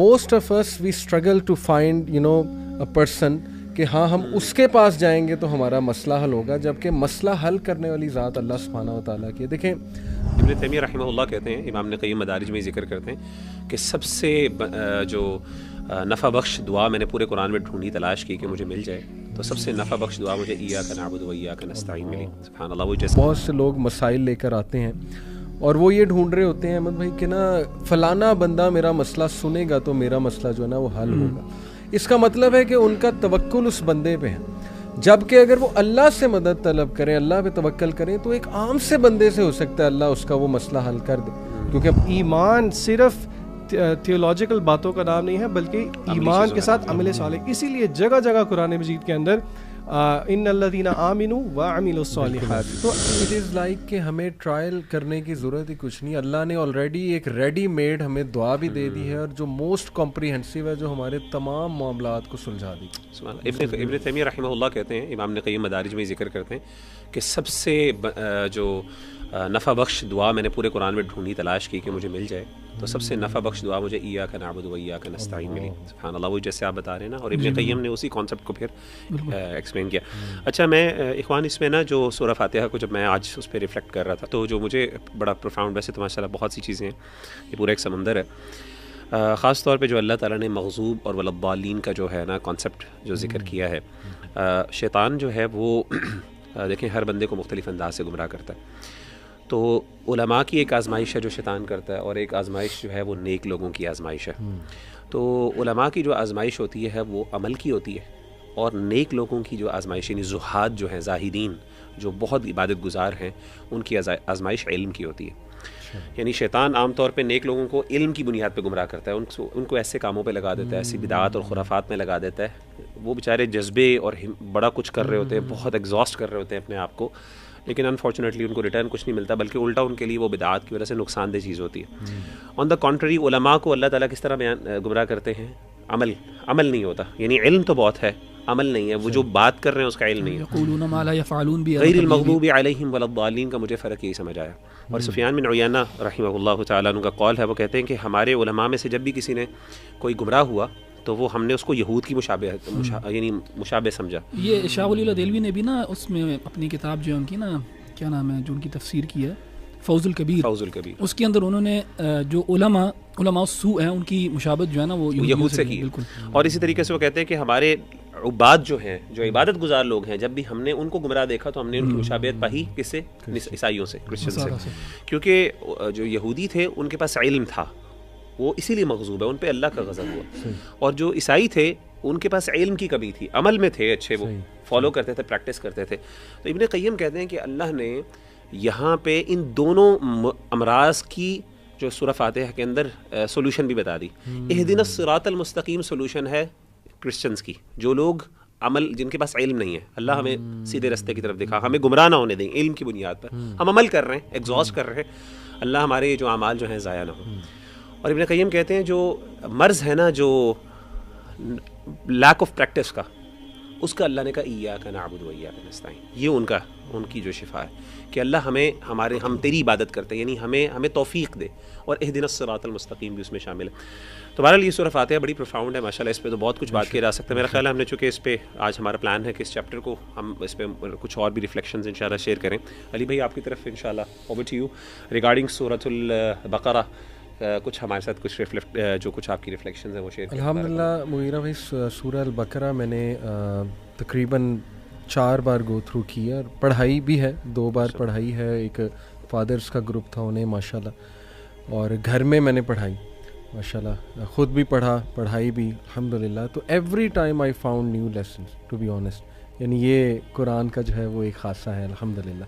Most of us we struggle to find a person کہ ہاں ہم اس کے پاس جائیں گے تو ہمارا مسئلہ حل ہوگا، جبکہ مسئلہ حل کرنے والی ذات اللہ سبحانہ و تعالیٰ کی ہے. دیکھیں ابن تیمیہ رحمہ اللہ کہتے ہیں، امام ابن قیم مدارج میں ذکر کرتے ہیں کہ سب سے جو نفع بخش دعا میں نے پورے قرآن میں ڈھونڈی، تلاش کی کہ مجھے مل جائے، تو سب سے نفع بخش دعا مجھے ایاک نعبد و ایاک نستعین ملی. سبحان اللہ. وہ جیسے بہت سے لوگ مسائل لے کر آتے ہیں اور وہ یہ ڈھونڈ رہے ہوتے ہیں احمد بھائی کہ نا فلانا بندہ میرا مسئلہ سنے گا تو میرا مسئلہ جو ہے نا وہ حل ہوگا. اس کا مطلب ہے کہ ان کا توکل اس بندے پہ ہے، جبکہ اگر وہ اللہ سے مدد طلب کریں، اللہ پہ توکل کریں، تو ایک عام سے بندے سے ہو سکتا ہے اللہ اس کا وہ مسئلہ حل کر دے. کیونکہ ایمان صرف تھیولوجیکل باتوں کا نام نہیں ہے، بلکہ ایمان کے ساتھ عمل صالح. اسی لیے جگہ جگہ قرآن مجید کے اندر ان الذین آمنوا وعملوا الصالحات. تو اٹ از لائک کہ ہمیں ٹرائل کرنے کی ضرورت ہی کچھ نہیں. اللہ نے آلریڈی ایک ریڈی میڈ ہمیں دعا بھی دے دی ہے، اور جو موسٹ کمپریہنسو ہے، جو ہمارے تمام معاملات کو سلجھا دی. ابن تیمیہ رحمہ اللہ کہتے ہیں، امام ابن قیم مدارج میں ذکر کرتے ہیں کہ سب سے جو نفع بخش دعا میں نے پورے قرآن میں ڈھونڈی، تلاش کی کہ مجھے مل جائے، تو سب سے نفع بخش دعا مجھے ایاک نعبد و ایاک نستعین ملی. سبحان اللہ. وہ جیسے آپ بتا رہے ہیں نا، اور ابن قیم نے اسی کانسیپٹ کو پھر ایکسپلین کیا. اچھا، میں اخوان اس میں نا جو سورہ فاتحہ کو جب میں آج اس پہ ریفلیکٹ کر رہا تھا، تو جو مجھے بڑا پروفاؤنڈ، ویسے تو ماشاء اللہ بہت سی چیزیں ہیں، یہ پورا ایک سمندر ہے. خاص طور پہ جو اللہ تعالیٰ نے مغضوب اور والضالین کا جو ہے نا کانسیپٹ جو ذکر کیا ہے، شیطان جو ہے وہ دیکھیں ہر بندے کو مختلف انداز سے گمراہ کرتا ہے. تو علماء کی ایک آزمائش ہے جو شیطان کرتا ہے، اور ایک آزمائش جو ہے وہ نیک لوگوں کی آزمائش ہے. تو علماء کی جو آزمائش ہوتی ہے وہ عمل کی ہوتی ہے، اور نیک لوگوں کی جو آزمائش، یعنی زہاد جو ہیں، زاہدین جو بہت عبادت گزار ہیں، ان کی آزمائش علم کی ہوتی ہے. یعنی شیطان عام طور پہ نیک لوگوں کو علم کی بنیاد پہ گمراہ کرتا ہے، ان کو ایسے کاموں پہ لگا دیتا ہے، ایسی بدعات اور خرافات میں لگا دیتا ہے. وہ بیچارے جذبے اور بڑا کچھ کر رہے ہوتے ہیں، بہت ایگزاسٹ کر رہے ہوتے ہیں اپنے آپ کو، لیکن انفارچونیٹلی ان کو ریٹرن کچھ نہیں ملتا، بلکہ الٹا ان کے لیے وہ بدعات کی وجہ سے نقصان دہ چیز ہوتی ہے. آن دا کنٹری، علماء کو اللہ تعالیٰ کس طرح گمراہ کرتے ہیں؟ عمل نہیں ہوتا. یعنی علم تو بہت ہے، عمل نہیں ہے. وہ جو بات کر رہے ہیں اس کا علم نہیں ہے. یقولون ما لا یفعلون غیر المغضوب علیہم ولا الضالین کا مجھے فرق یہی سمجھ آیا. اور سفیان بن عیینہ رحمہ اللہ تعالیٰ عنہ کا قول ہے، وہ کہتے ہیں کہ ہمارے علماء میں سے جب بھی کسی نے کوئی گمراہ ہوا تو وہ ہم نے اس کو یہود کی یعنی مشابہ سمجھا. یہ شاہ ولی اللہ دہلوی نے بھی نا اس میں اپنی کتاب جو ان کی نا کیا نام ہے، جو ان کی تفسیر کی ہے، فوز الکبیر، اس کے اندر انہوں نے جو علماء السوء ہیں ان کی مشابہت جو ہے نا وہ یہود سے کی. بالکل. اور اسی طریقے سے وہ کہتے ہیں کہ ہمارے عباد جو ہیں، جو عبادت گزار لوگ ہیں، جب بھی ہم نے ان کو گمراہ دیکھا تو ہم نے ان کی مشابہت پائی کس سے؟ عیسائیوں سے، کرسچن سے. کیونکہ جو یہودی تھے ان کے پاس علم تھا، وہ اسی لیے مغضوب ہے، ان پہ اللہ کا غضب ہوا. اور جو عیسائی تھے ان کے پاس علم کی کمی تھی، عمل میں تھے اچھے، وہ فالو کرتے تھے، پریکٹس کرتے تھے. تو ابن قیم کہتے ہیں کہ اللہ نے یہاں پہ ان دونوں امراض کی جو سورہ فاتحہ کے اندر سولوشن بھی بتا دی. اہدنا الصراط المستقیم سولوشن ہے کرسچنز کی، جو لوگ عمل، جن کے پاس علم نہیں ہے. اللہ ہمیں سیدھے راستے کی طرف دکھا، ہمیں گمراہ نہ ہونے دیں علم کی بنیاد پر. ہم عمل کر رہے ہیں، ایگزاسٹ کر رہے ہیں، اللہ ہمارے جو اعمال جو ہیں ضائع نہ ہوں. اور ابن قیم کہتے ہیں جو مرض ہے نا، جو لیک آف پریکٹس کا، اس کا اللہ نے کہا ایاک نعبد و ایاک نستعین. یہ ان کی جو شفا ہے کہ اللہ ہم تیری عبادت کرتے ہیں، یعنی ہمیں توفیق دے. اور اہدنا الصراط المستقیم بھی اس میں شامل ہے. تو بہرحال یہ سورہ فاتحہ بڑی پروفاؤنڈ ہے ماشاء اللہ. اس پہ تو بہت کچھ بات کیا جا سکتا ہے. میرا خیال ہے ہم نے چونکہ اس پہ آج ہمارا پلان ہے کہ اس چیپٹر کو ہم اس پہ کچھ اور بھی ریفلیکشنز انشاءاللہ شیئر کریں. علی بھائی آپ کی طرف انشاءاللہ اوور ٹو یو ریگارڈنگ سورۃ البقرہ، کچھ ہمارے ساتھ کچھ جو کچھ آپ کی ریفلیکشنز ہیں وہ شیئر کریں. الحمدللہ مغیرہ بھائی، سورہ البقرہ میں نے تقریباً 4 بار گو تھرو کی ہے، اور پڑھائی بھی ہے، 2 بار پڑھائی ہے. ایک فادرز کا گروپ تھا انہیں ماشاءاللہ، اور گھر میں نے پڑھائی ماشاءاللہ، خود بھی پڑھائی بھی الحمدللہ. تو every time I found new lessons to be honest. یعنی یہ قرآن کا جو ہے وہ ایک خاصہ ہے الحمدللہ.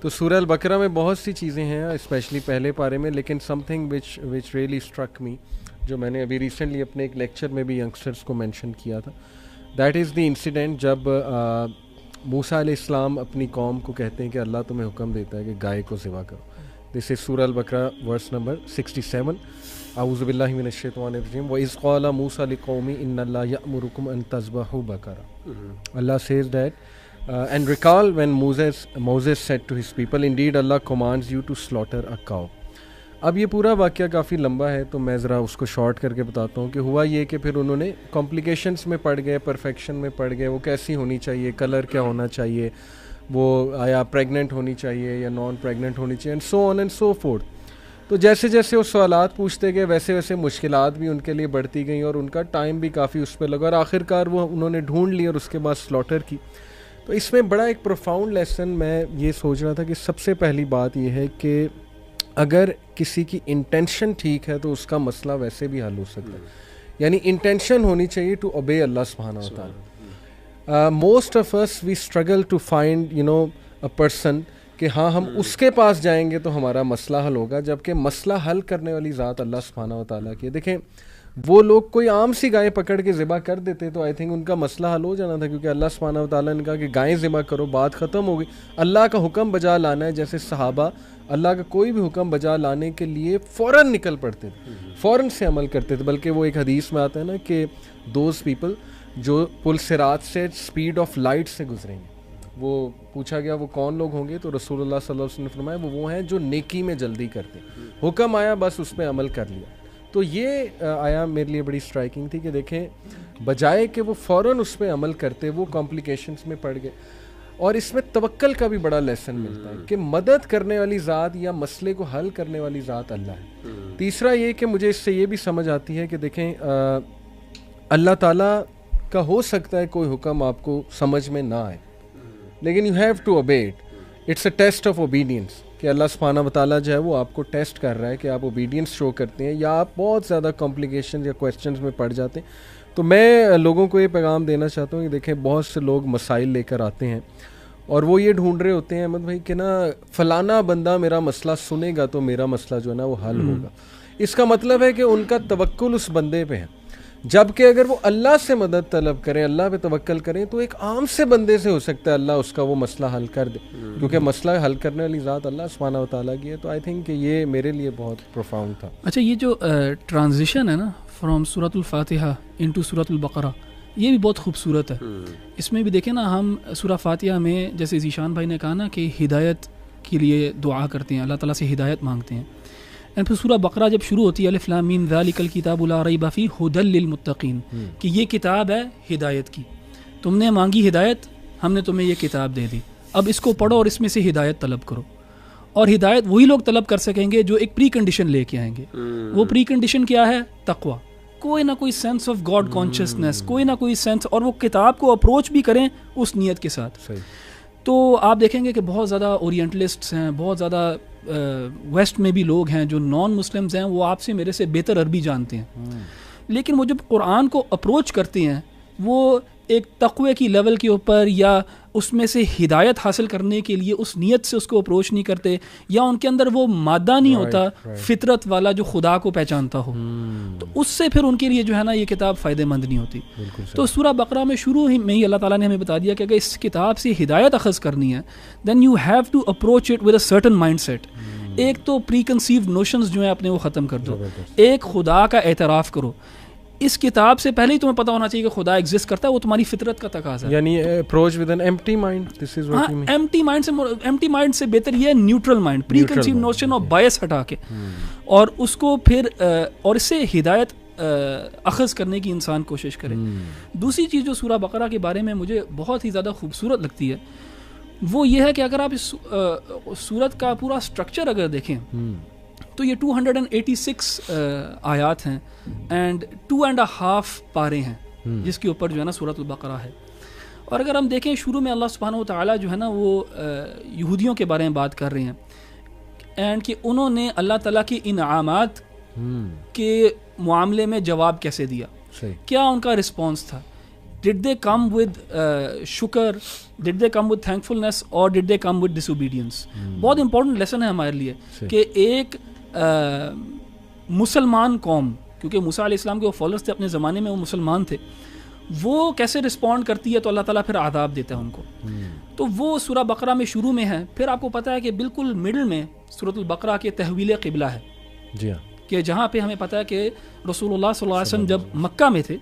تو سورہ البقرہ میں بہت سی چیزیں ہیں، اسپیشلی پہلے پارے میں، لیکن some thing which really struck me, جو میں نے ابھی ریسنٹلی اپنے ایک لیکچر میں بھی ینگسٹرس کو مینشن کیا تھا. دیٹ از دی انسیڈنٹ جب موسیٰ علیہ السلام اپنی قوم کو کہتے ہیں کہ اللہ تمہیں حکم دیتا ہے کہ گائے کو ذبح کرو. دس از سورہ البقرہ ورس نمبر 67. اعوذ باللہ من الشیطان الرجیم. وَإِذْ قَالَ مُوسَىٰ لِقَوْمِهِ إِنَّ اللَّهَ يَأْمُرُكُمْ أَن تَذْبَحُوا بَقَرَةً. Allah says that and recall when Moses said to his people, indeed Allah commands you to slaughter a cow. اب یہ پورا واقعہ کافی لمبا ہے تو میں ذرا اس کو شارٹ کر کے بتاتا ہوں کہ ہوا یہ کہ پھر انہوں نے کمپلیکیشنس میں پڑ گئے, پرفیکشن میں پڑ گئے, وہ کیسی ہونی چاہیے, کلر کیا ہونا چاہیے, وہ آیا پریگننٹ ہونی چاہیے یا نان پریگننٹ ہونی چاہیے, and so on and so forth. تو جیسے جیسے وہ سوالات پوچھتے گئے ویسے ویسے مشکلات بھی ان کے لیے بڑھتی گئیں اور ان کا ٹائم بھی کافی اس پہ لگا, اور آخر کار وہ انہوں نے ڈھونڈ لی اور اس کے بعد سلاٹر کی. تو اس میں بڑا ایک پروفاؤنڈ لیسن میں یہ سوچ رہا تھا کہ سب سے پہلی بات یہ ہے کہ اگر کسی کی انٹینشن ٹھیک ہے تو اس کا مسئلہ ویسے بھی حل ہو سکتا ہے. یعنی انٹینشن ہونی چاہیے ٹو اوبے اللہ سبحانہ و تعالیٰ. Most of us we struggle to find a person کہ ہاں ہم اس کے پاس جائیں گے تو ہمارا مسئلہ حل ہوگا, جبکہ مسئلہ حل کرنے والی ذات اللہ سبحانہ و تعالیٰ کی. دیکھیں وہ لوگ کوئی عام سی گائے پکڑ کے ذبح کر دیتے تو آئی تھنک ان کا مسئلہ حل ہو جانا تھا, کیونکہ اللہ سبحانہ و تعالیٰ نے کہا کہ گائیں ذبح کرو, بات ختم ہو گئی. اللہ کا حکم بجا لانا ہے, جیسے صحابہ اللہ کا کوئی بھی حکم بجا لانے کے لیے فوراً نکل پڑتے تھے, فوراً سے عمل کرتے تھے. بلکہ وہ ایک حدیث میں آتا ہے نا کہ دوز پیپل جو پل صراط سے اسپیڈ آف لائٹ سے گزریں گے. وہ پوچھا گیا وہ کون لوگ ہوں گے, تو رسول اللہ صلی اللہ علیہ وسلم نے فرمایا وہ ہیں جو نیکی میں جلدی کرتے ہیں, حکم آیا بس اس پہ عمل کر لیا. تو یہ آیا میرے لیے بڑی اسٹرائکنگ تھی کہ دیکھیں بجائے کہ وہ فوراً اس پہ عمل کرتے وہ کمپلیکیشنس میں پڑ گئے. اور اس میں توکل کا بھی بڑا لیسن ملتا ہے کہ مدد کرنے والی ذات یا مسئلے کو حل کرنے والی ذات اللہ ہے. تیسرا یہ کہ مجھے اس سے یہ بھی سمجھ آتی ہے کہ دیکھیں اللہ تعالیٰ کا ہو سکتا ہے کوئی حکم آپ کو سمجھ میں نہ آئے, لیکن you have to obey it. It's a test of obedience کہ اللہ سبحانہ و تعالیٰ جو ہے وہ آپ کو ٹیسٹ کر رہا ہے کہ آپ اوبیڈینس شو کرتے ہیں یا آپ بہت زیادہ کمپلیکیشن یا کویسچنز میں پڑ جاتے ہیں. تو میں لوگوں کو یہ پیغام دینا چاہتا ہوں کہ دیکھیں بہت سے لوگ مسائل لے کر آتے ہیں اور وہ یہ ڈھونڈ رہے ہوتے ہیں احمد بھائی کہ نا فلانا بندہ میرا مسئلہ سنے گا تو میرا مسئلہ جو ہے نا وہ حل ہوگا. اس کا مطلب ہے کہ ان کا توکل اس بندے پہ ہے, جبکہ اگر وہ اللہ سے مدد طلب کریں, اللہ پہ توکل کریں, تو ایک عام سے بندے سے ہو سکتا ہے اللہ اس کا وہ مسئلہ حل کر دے, کیونکہ مسئلہ حل کرنے والی ذات اللہ سبحانہ و تعالیٰ کی ہے. تو آئی تھنک کہ یہ میرے لیے بہت پروفاؤنڈ تھا. اچھا, یہ جو ٹرانزیشن ہے نا فرام سورۃ الفاتحہ انٹو سورۃ البقرہ, یہ بھی بہت خوبصورت ہے. اس میں بھی دیکھیں نا ہم سورہ فاتحہ میں جیسے ذیشان بھائی نے کہا نا کہ ہدایت کے لیے دعا کرتے ہیں, اللہ تعالیٰ سے ہدایت مانگتے ہیں. پھر سورہ بقرہ جب شروع ہوتی ہے الف لام میم ذالک الکتاب لا ریب فیہ ھدی للمتقین, کہ یہ کتاب ہے ہدایت کی, تم نے مانگی ہدایت, ہم نے تمہیں یہ کتاب دے دی, اب اس کو پڑھو اور اس میں سے ہدایت طلب کرو. اور ہدایت وہی لوگ طلب کر سکیں گے جو ایک پری کنڈیشن لے کے آئیں گے. وہ پری کنڈیشن کیا ہے؟ تقوی, کوئی نہ کوئی سینس آف گاڈ کانشیسنیس, کوئی نہ کوئی سینس, اور وہ کتاب کو اپروچ بھی کریں اس نیت کے ساتھ. تو آپ دیکھیں گے کہ بہت زیادہ اورینٹلسٹس ہیں, بہت زیادہ ویسٹ میں بھی لوگ ہیں جو نان مسلمز ہیں, وہ آپ سے میرے سے بہتر عربی جانتے ہیں, لیکن وہ جب قرآن کو اپروچ کرتے ہیں وہ ایک تقوی کی لیول کے اوپر یا اس میں سے ہدایت حاصل کرنے کے لیے اس نیت سے اس کو اپروچ نہیں کرتے, یا ان کے اندر وہ مادہ نہیں ہوتا فطرت والا جو خدا کو پہچانتا ہو, تو اس سے پھر ان کے لیے جو ہے نا یہ کتاب فائدہ مند نہیں ہوتی. تو سورہ بقرہ میں شروع میں ہی اللہ تعالیٰ نے ہمیں بتا دیا کہ اگر اس کتاب سے ہدایت اخذ کرنی ہے then you have to approach it with a certain mind set. ایک تو پری کنسیوڈ نوشنز جو ہیں اپنے وہ ختم کر دو, ایک خدا کا اعتراف کرو. اس کتاب سے پہلے ہی تمہیں پتہ ہونا چاہیے کہ خدا ایگزسٹ کرتا ہے, وہ تمہاری فطرت کا تقاضا ہے. یعنی approach with an empty mind, this is what you mean. Empty mind سے بہتر یہ ہے neutral mind, preconceived notion اور بایس ہٹا کے, اور اس کو پھر اور اس سے ہدایت اخذ کرنے کی انسان کوشش کرے. دوسری چیز جو سورہ بقرہ کے بارے میں مجھے بہت ہی زیادہ خوبصورت لگتی ہے وہ یہ ہے کہ اگر آپ اس سورت کا پورا اسٹرکچر اگر دیکھیں تو یہ 286 آیات ہیں اینڈ 2.5 پارے ہیں جس کے اوپر جو ہے نا سورۃ البقرہ ہے. اور اگر ہم دیکھیں شروع میں اللہ سبحانہ و تعالیٰ جو ہے نا وہ یہودیوں کے بارے میں بات کر رہے ہیں اینڈ کہ انہوں نے اللہ تعالیٰ کی انعامات کے معاملے میں جواب کیسے دیا, کیا ان کا رسپانس تھا. Did they come with شکر, did they come with thankfulness or did they come with disobedience. بہت امپورٹنٹ لیسن ہے ہمارے لیے کہ ایک مسلمان قوم, کیونکہ موسیٰ علیہ السلام کے وہ فالوورز تھے اپنے زمانے میں, وہ مسلمان تھے, وہ کیسے رسپونڈ کرتی ہے تو اللہ تعالیٰ پھر عذاب دیتا ہے ان کو. تو وہ سورہ بقرہ میں شروع میں ہے. پھر آپ کو پتہ ہے کہ بالکل مڈل میں سورۃ البقرہ کے تحویل قبلہ ہے, جی ہاں, کہ جہاں پہ ہمیں پتہ ہے کہ رسول اللہ صلی اللہ علیہ وسلم جب مکہ میں تھے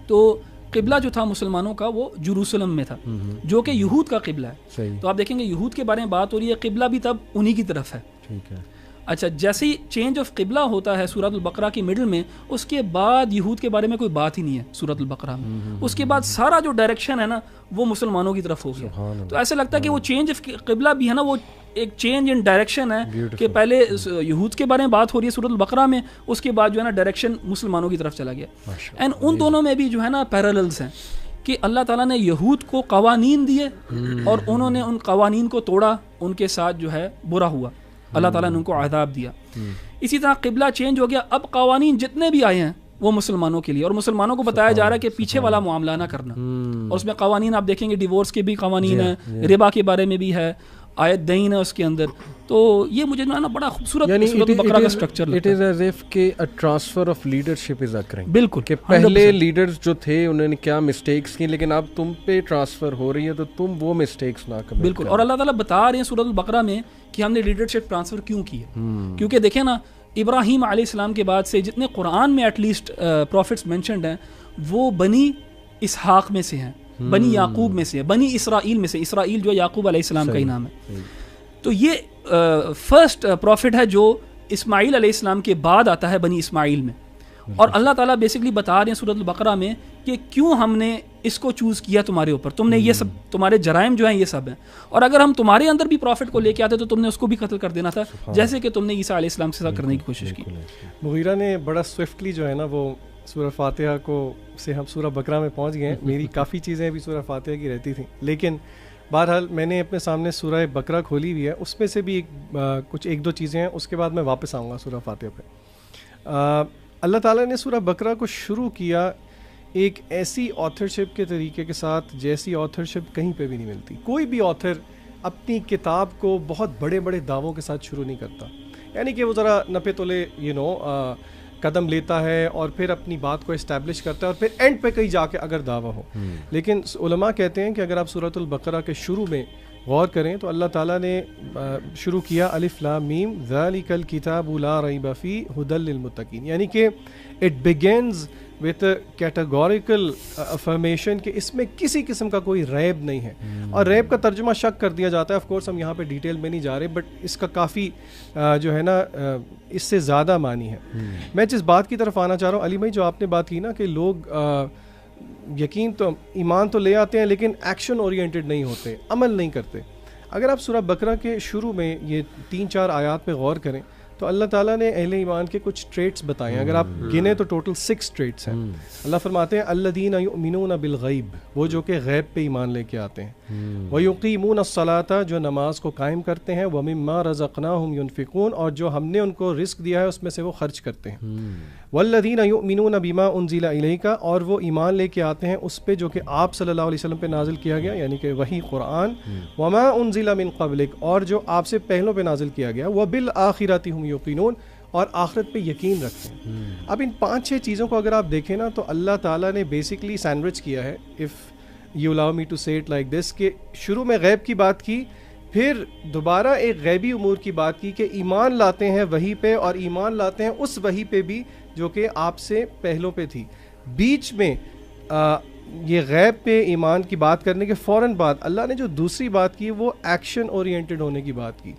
تو قبلہ جو تھا مسلمانوں کا وہ جروسلم میں تھا جو کہ یہود کا قبلہ ہے. تو آپ دیکھیں گے یہود کے بارے میں بات ہو رہی ہے, قبلہ بھی تب انہی کی طرف ہے. اچھا جیسے ہی چینج آف قبلہ ہوتا ہے سورۃ البقرہ کی مڈل میں، اس کے بعد یہود کے بارے میں کوئی بات ہی نہیں ہے سورۃ البقرہ میں، اس کے بعد سارا جو ڈائریکشن ہے نا وہ مسلمانوں کی طرف ہو گیا. تو ایسا لگتا ہے کہ وہ چینج آف قبلہ بھی ہے نا، وہ ایک چینج ان ڈائریکشن ہے کہ پہلے یہود کے بارے میں بات ہو رہی ہے سورۃ البقرہ میں، اس کے بعد جو ہے نا ڈائریکشن مسلمانوں کی طرف چلا گیا. اینڈ ان دونوں میں بھی جو ہے نا پیراللز ہیں کہ اللہ تعالیٰ نے یہود کو قوانین دیے اور انہوں نے ان قوانین کو توڑا، ان کے ساتھ جو ہے برا ہوا، اللہ تعالیٰ نے ان کو عذاب دیا. اسی طرح قبلہ چینج ہو گیا، اب قوانین جتنے بھی آئے ہیں وہ مسلمانوں کے لیے، اور مسلمانوں کو بتایا جا رہا ہے کہ پیچھے والا معاملہ نہ کرنا. اور اس میں قوانین آپ دیکھیں گے ڈیورس کے بھی قوانین ہیں، ربا کے بارے میں بھی ہے، آیت دین ہے اس کے اندر. تو یہ مجھے جو ہے نا بڑا خوبصورت سورۃ البقرہ کا سٹرکچر لگتا ہے. اٹ از ایز اف کہ a transfer of leadership is occurring. بالکل کہ پہلے لیڈرز جو تھے انہوں نے کیا مسٹیکس کی، لیکن اب تم پہ ٹرانسفر ہو رہی ہے تو تم وہ مسٹیکس نہ کرو. بالکل. اور اللہ تعالیٰ بتا رہے ہیں سورۃ البقرہ میں کہ ہم نے لیڈرشپ ٹرانسفر کیوں کی ہے. کیونکہ دیکھیں نا ابراہیم علیہ السلام کے بعد سے جتنے قرآن میں ایٹ لیسٹ پروفٹس مینشنڈ ہیں وہ بنی اسحاق میں سے ہیں، بنی یعقوب میں سے ہیں، بنی اسرائیل میں سے. اسرائیل جو یعقوب علیہ السلام کا ہی نام ہے. تو یہ فرسٹ پروفٹ ہے جو اسماعیل علیہ السلام کے بعد آتا ہے بنی اسماعیل میں. اور اللہ تعالیٰ بیسکلی بتا رہے ہیں سورۃ البقرہ میں کہ کیوں ہم نے اس کو چوز کیا تمہارے اوپر، تم نے یہ سب، تمہارے جرائم جو ہیں یہ سب ہیں، اور اگر ہم تمہارے اندر بھی پروفٹ کو لے کے آتے تو تم نے اس کو بھی قتل کر دینا تھا، جیسے کہ تم نے عیسیٰ علیہ السلام سے ساتھ کرنے کی کوشش کی. مغیرہ نے بڑا سوئفٹلی جو ہے نا وہ سورہ فاتحہ کو سے ہم سورہ بقرہ میں پہنچ گئے ہیں. میری کافی چیزیں بھی سورہ فاتحہ کی رہتی تھیں، لیکن بہرحال میں نے اپنے سامنے سورہ بقرہ کھولی ہوئی ہے، اس میں سے بھی کچھ ایک دو چیزیں ہیں، اس کے بعد میں واپس آؤں گا سورہ فاتحہ پہ. اللہ تعالیٰ نے سورہ بقرہ کو شروع کیا ایک ایسی آتھرشپ کے طریقے کے ساتھ جیسی آتھرشپ کہیں پہ بھی نہیں ملتی. کوئی بھی آتھر اپنی کتاب کو بہت بڑے بڑے دعووں کے ساتھ شروع نہیں کرتا، یعنی کہ وہ ذرا نپے تلے قدم لیتا ہے اور پھر اپنی بات کو اسٹیبلش کرتا ہے اور پھر اینڈ پہ کہیں جا کے اگر دعویٰ ہو. لیکن علماء کہتے ہیں کہ اگر آپ سورۃ البقرہ کے شروع میں غور کریں تو اللہ تعالیٰ نے شروع کیا الف لام میم ذالک الکتاب لا ریب فیہ ھدی للمتقین، یعنی کہ it begins with categorical affirmation کہ اس میں کسی قسم کا کوئی ریب نہیں ہے. اور ریب کا ترجمہ شک کر دیا جاتا ہے. آف کورس ہم یہاں پہ ڈیٹیل میں نہیں جا رہے، بٹ اس کا کافی جو ہے نا اس سے زیادہ معنی ہے. میں جس بات کی طرف آنا چاہ رہا ہوں علی بھائی، جو آپ نے بات کی نا کہ لوگ یقین تو ایمان تو لے آتے ہیں لیکن ایکشن اورینٹڈ نہیں ہوتے، عمل نہیں کرتے. اگر آپ سورہ بقرہ کے شروع میں یہ 3-4 آیات پہ غور کریں تو اللہ تعالیٰ نے اہل ایمان کے کچھ ٹریٹس بتائے ہیں. اگر آپ گنے تو ٹوٹل 6 ٹریٹس ہیں. اللہ فرماتے ہیں الذین یؤمنون بالغیب، وہ جو کہ غیب پہ ایمان لے کے آتے ہیں. ویقیمون الصلاۃ، جو نماز کو قائم کرتے ہیں. ومما رزقناہم ینفقون، اور جو ہم نے ان کو رزق دیا ہے اس میں سے وہ خرچ کرتے ہیں. والذین یؤمنون بما انزل الیک، اور وہ ایمان لے کے آتے ہیں اس پہ جو کہ آپ صلی اللہ علیہ وسلم پہ نازل کیا گیا، یعنی کہ وہی قرآن. وما انزل من قبلک، اور جو آپ سے پہلوں پہ نازل کیا گیا. وبالآخرۃ ہم یوقنون، اور آخرت پہ یقین رکھتے ہیں. اب ان 5-6 چیزوں کو اگر آپ دیکھیں نا تو اللہ تعالیٰ نے بیسکلی سینڈوچ کیا ہے، if you allow me to say it like this, کہ شروع میں غیب کی بات کی، پھر دوبارہ ایک غیبی امور کی بات کی کہ ایمان لاتے ہیں وحی پہ، اور ایمان لاتے ہیں اس وحی پہ بھی جو کہ آپ سے پہلوں پہ تھی. بیچ میں یہ غیب پہ ایمان کی بات کرنے کے فوراً بعد اللہ نے جو دوسری بات کی وہ ایکشن اورینٹڈ ہونے کی بات کی.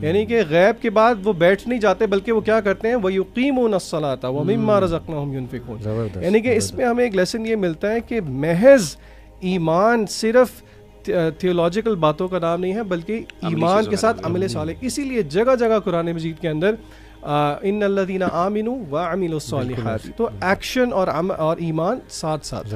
یعنی کہ غیب کے بعد وہ بیٹھ نہیں جاتے بلکہ وہ کیا کرتے ہیں، وَيُقِيمُونَ الصَّلَاةَ وَمِمَّا رَزَقْنَاهُمْ يُنْفِقُونَ. یعنی کہ اس میں ہمیں ایک لیسن یہ ملتا ہے کہ محض ایمان صرف تھیولوجیکل باتوں کا نام نہیں ہے بلکہ ایمان کے ساتھ عمل صالح. اسی لیے جگہ جگہ قرآن مجید کے اندر ان الذین آمنوا وعملوا الصالحات، تو ایکشن اور ایمان ساتھ ساتھ.